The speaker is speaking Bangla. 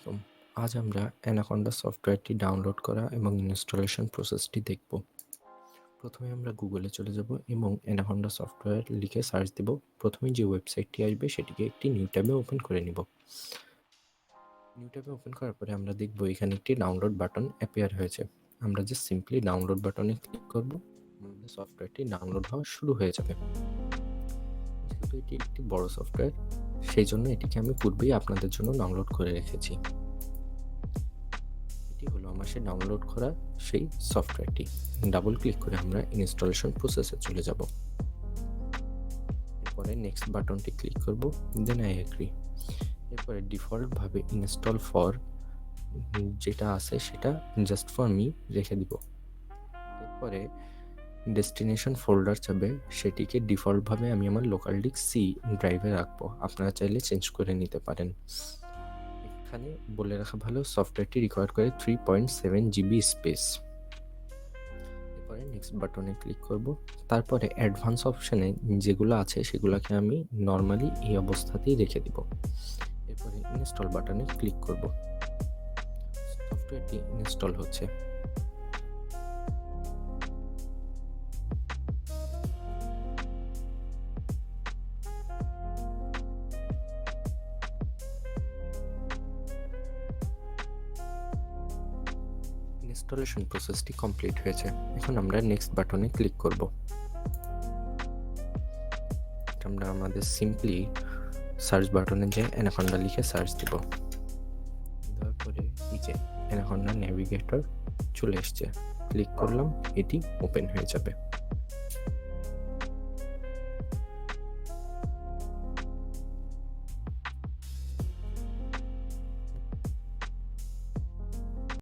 আলাইকুম। আজ আমরা অ্যানাকন্ডা সফটওয়্যারটি ডাউনলোড করা এবং ইনস্টলেশন প্রসেসটি দেখব। প্রথমে আমরা গুগলে চলে যাব এবং অ্যানাকন্ডা সফটওয়্যার লিখে সার্চ দেব। প্রথমে যে ওয়েবসাইটটি আসবে সেটিকে একটি নিউ ট্যাবে ওপেন করে নিব। নিউ ট্যাবে ওপেন করার পরে আমরা দেখব এখানে একটি ডাউনলোড বাটন অ্যাপিয়ার হয়েছে। আমরা জাস্ট সিম্পলি ডাউনলোড বাটনে ক্লিক করব। আমাদের সফটওয়্যারটি ডাউনলোড হওয়া শুরু হয়ে যাবে। যেহেতু এটি একটি বড় সফটওয়্যার, সেই জন্য এটিকে আমি পূর্বেই আপনাদের জন্য ডাউনলোড করে রেখেছি। এটি হলো আমার সেই ডাউনলোড করা সেই সফটওয়্যারটি। ডাবল ক্লিক করে আমরা ইনস্টলেশন প্রসেসে চলে যাব। এরপরে নেক্সট বাটনটি ক্লিক করব, দেন আই এগ্রি। এরপরে ডিফল্টভাবে ইনস্টল ফর যেটা আছে সেটা জাস্ট ফর মি রেখে দিব। এরপরে ডেস্টিনেশন ফোল্ডার চাবে, সেটিকে ডিফল্টভাবে আমি আমার লোকাল ডিস্ক সি ড্রাইভে রাখবো। আপনারা চাইলে চেঞ্জ করে নিতে পারেন। এখানে বলে রাখা ভালো, সফটওয়্যারটি রিকোয়ার করে 3.7 জিবি স্পেস। এরপরে নেক্সট বাটনে ক্লিক করব। তারপরে অ্যাডভান্স অপশানে যেগুলো আছে সেগুলোকে আমি নর্মালি এই অবস্থাতেই রেখে দিব। এরপরে ইনস্টল বাটনে ক্লিক করব। সফটওয়্যারটি ইনস্টল হচ্ছে। ইনস্টলেশন প্রসেসটি কমপ্লিট হয়েছে। এখন আমরা নেক্সট বাটনে ক্লিক করব। আমরা আমাদের সিম্পলি সার্চ বাটনে যে অ্যানাকন্ডা লিখে সার্চ দিব। দেওয়ার পরে এই যে অ্যানাকন্ডা নেভিগেটর চলে এসছে, ক্লিক করলাম, এটি ওপেন হয়ে যাবে।